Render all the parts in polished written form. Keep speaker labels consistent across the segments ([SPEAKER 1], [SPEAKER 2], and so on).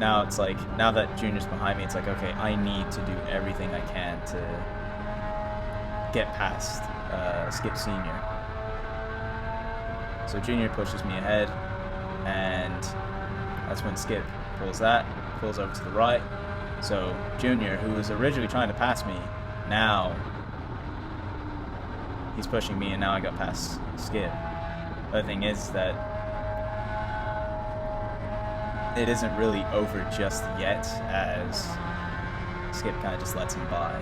[SPEAKER 1] now it's like, now that Junior's behind me, it's like, okay, I need to do everything I can to get past Skip Senior. So Junior pushes me ahead, and that's when Skip pulls over to the right. So Junior, who was originally trying to pass me, now he's pushing me, and now I got past Skip. The other thing is that it isn't really over just yet, as Skip kind of just lets him by.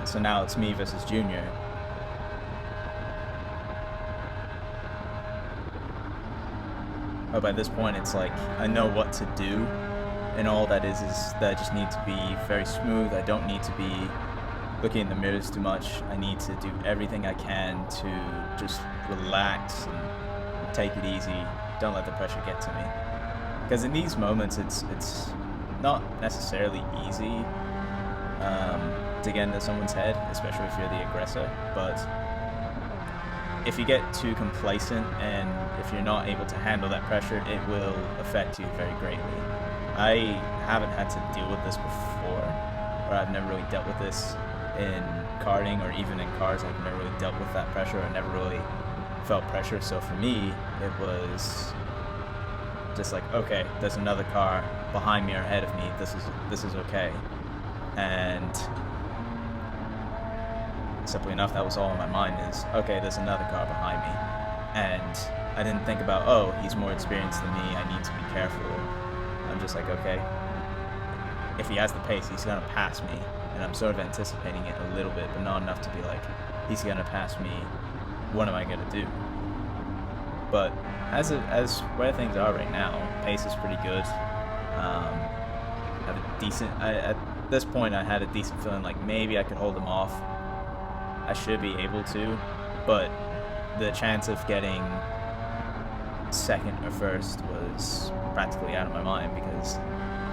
[SPEAKER 1] So now it's me versus Junior. But by this point, it's like, I know what to do, and all that is that I just need to be very smooth. I don't need to be looking in the mirrors too much. I need to do everything I can to just relax and take it easy. Don't let the pressure get to me. Because in these moments, it's not necessarily easy to get into someone's head, especially if you're the aggressor. But if you get too complacent and if you're not able to handle that pressure, it will affect you very greatly. I haven't had to deal with this before, or I've never really dealt with this in karting, or even in cars. I've never really dealt with that pressure. I never really felt pressure. So for me, it was just like, okay, there's another car behind me or ahead of me. This is okay. And simply enough, that was all in my mind, is, okay, there's another car behind me. And I didn't think about, oh, he's more experienced than me, I need to be careful. I'm just like, okay, if he has the pace, he's going to pass me. And I'm sort of anticipating it a little bit, but not enough to be like, he's going to pass me, what am I going to do? But as where things are right now, pace is pretty good. I have a decent, at this point I had a decent feeling like maybe I could hold him off. I should be able to, but the chance of getting second or first was practically out of my mind, because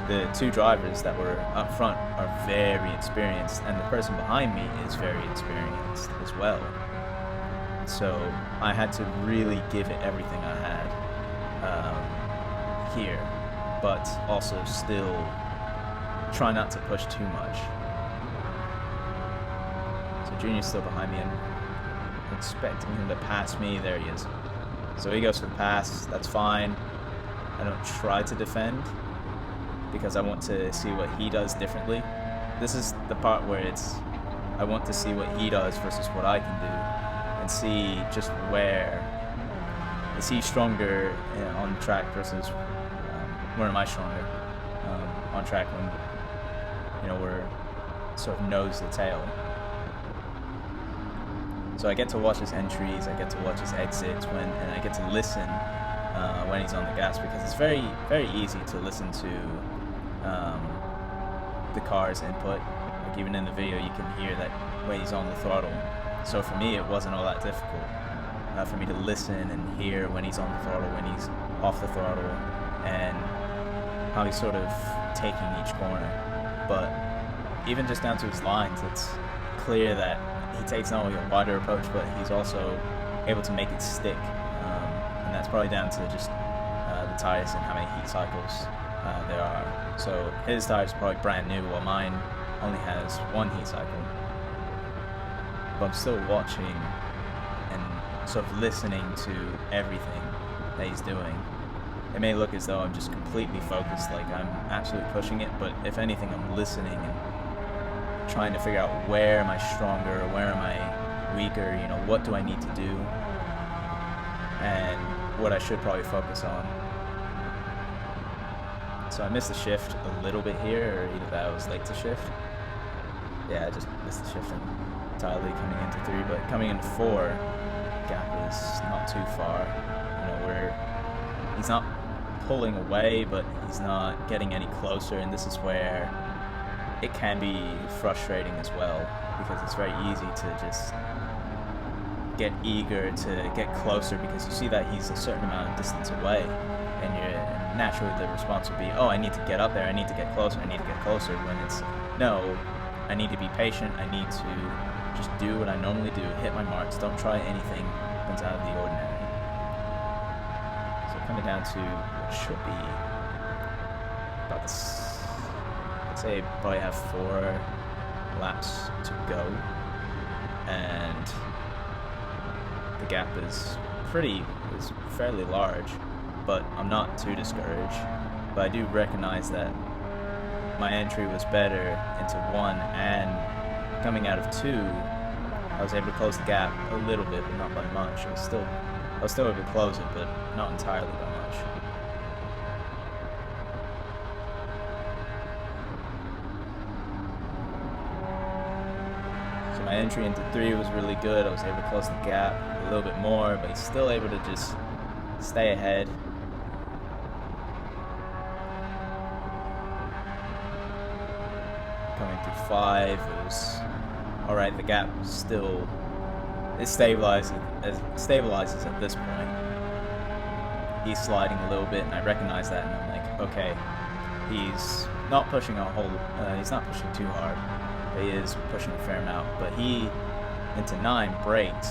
[SPEAKER 1] the two drivers that were up front are very experienced, and the person behind me is very experienced as well. So I had to really give it everything I had here, but also still try not to push too much. So Junior's still behind me, and I'm expecting him to pass me. There he is. So he goes for the pass. That's fine. I don't try to defend, because I want to see what he does differently. This is the part where I want to see what he does versus what I can do, and see just where is he stronger on track versus where am I stronger on track, when we're sort of nose to tail. So I get to watch his entries, I get to watch his exits, and I get to listen when he's on the gas, because it's very, very easy to listen to the car's input. Like, even in the video, you can hear that when he's on the throttle. So for me, it wasn't all that difficult for me to listen and hear when he's on the throttle, when he's off the throttle, and how he's sort of taking each corner. But even just down to his lines, it's clear that he takes not only a wider approach, but he's also able to make it stick. And that's probably down to just the tires and how many heat cycles there are. So his tires are probably brand new, while mine only has one heat cycle. But I'm still watching and sort of listening to everything that he's doing. It may look as though I'm just completely focused, like I'm absolutely pushing it, but if anything, I'm listening and trying to figure out where am I stronger, or where am I weaker, what do I need to do, and what I should probably focus on. So I missed the shift a little bit here, or either that I was late to shift. Yeah, I just missed the shift entirely coming into 3, but coming into 4, gap is not too far. He's not pulling away, but he's not getting any closer, and this is where it can be frustrating as well, because it's very easy to just get eager to get closer, because you see that he's a certain amount of distance away, and naturally the response would be, oh, I need to get up there, I need to get closer, I need to get closer, when it's, no, I need to be patient, I need to just do what I normally do, hit my marks, don't try anything that's out of the ordinary. So coming down to what should be about this. I'd say probably have 4 laps to go, and the gap is fairly large, but I'm not too discouraged. But I do recognize that my entry was better into 1, and coming out of 2, I was able to close the gap a little bit, but not by much. I was still able to close it, but not entirely by much. So my entry into 3 was really good. I was able to close the gap a little bit more, but he's still able to just stay ahead. Coming through 5, it was alright. The gap still, it stabilizes at this point. He's sliding a little bit, and I recognize that, and I'm like, okay, he's not pushing he's not pushing too hard. He is pushing a fair amount, but he into 9 brakes,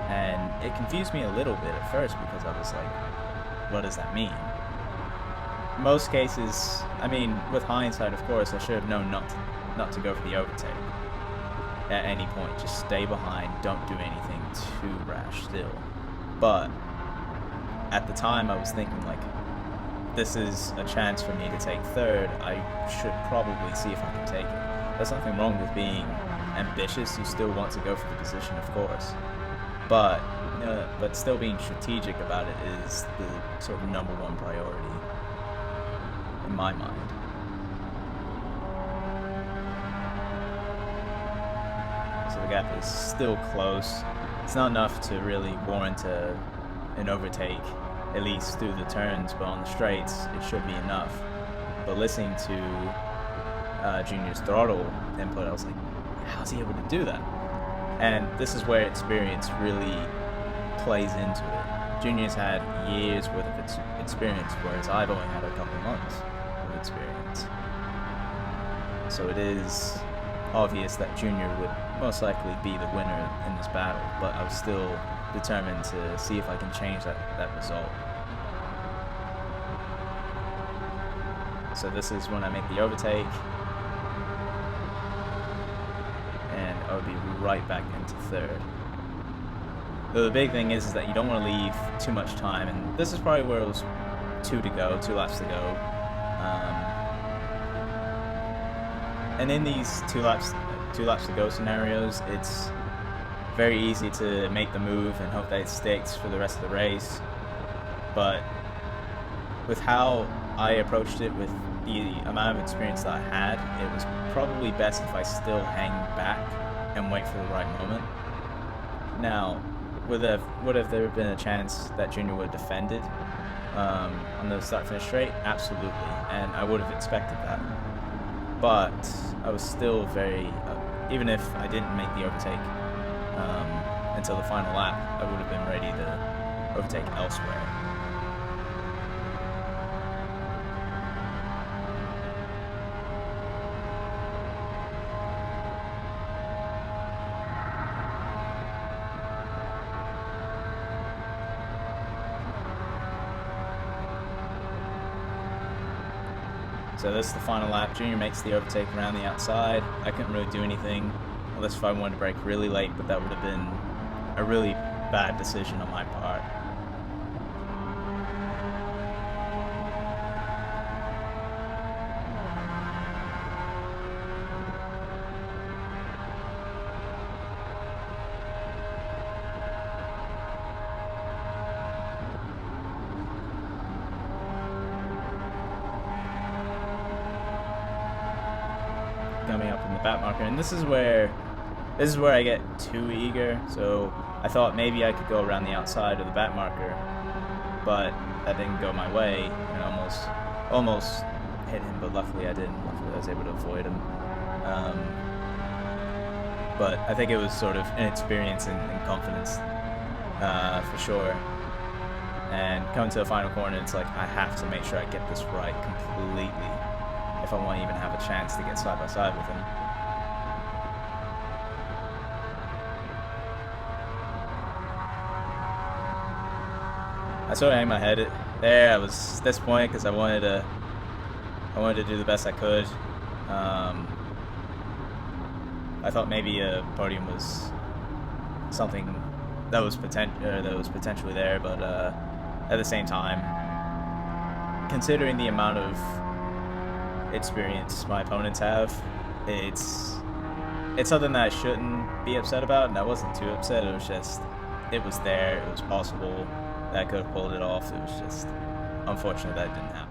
[SPEAKER 1] and it confused me a little bit at first because I was like, what does that mean? In most cases, I mean, with hindsight, of course, I should have known not to go for the overtake at any point. Just stay behind, don't do anything too rash still. But at the time, I was thinking, like, this is a chance for me to take 3rd. I should probably see if I can take it. There's nothing wrong with being ambitious. You still want to go for the position, of course. But still being strategic about it is the sort of #1 priority in my mind. So the gap is still close. It's not enough to really warrant an overtake, at least through the turns, but on the straights, it should be enough. But listening to Junior's throttle input, I was like, how's he able to do that? And this is where experience really plays into it. Junior's had years worth of experience, whereas I've only had a couple months of experience. So it is obvious that Junior would most likely be the winner in this battle, but I was still determined to see if I can change that result. So this is when I make the overtake, and I would be right back into 3rd. Though the big thing is that you don't want to leave too much time, and this is probably where it was 2 laps to go. And in these 2 laps to go scenarios, it's very easy to make the move and hope that it sticks for the rest of the race. But with how I approached it, with the amount of experience that I had, it was probably best if I still hang back and wait for the right moment. Now, would have there been a chance that Junior would have defended on the start-finish straight? Absolutely, and I would have expected that. But I was still very, even if I didn't make the overtake until the final lap, I would have been ready to overtake elsewhere. So this is the final lap. Junior makes the overtake around the outside. I couldn't really do anything unless if I wanted to brake really late, but that would have been a really bad decision on my part. Coming up in the back marker, and this is where I get too eager. So I thought maybe I could go around the outside of the back marker, but that didn't go my way, and almost hit him, but luckily I didn't. Luckily I was able to avoid him. But I think it was sort of inexperience and confidence for sure. And coming to the final corner, it's like I have to make sure I get this right completely if I want to even have a chance to get side by side with him. I sort of hang my head there. I was disappointed because I wanted to I wanted to do the best I could. I thought maybe a podium was something that was potentially there, but at the same time, considering the amount of experience my opponents have, it's something that I shouldn't be upset about, and I wasn't too upset. It was just, it was there, it was possible that I could have pulled it off. It was just unfortunate that it didn't happen.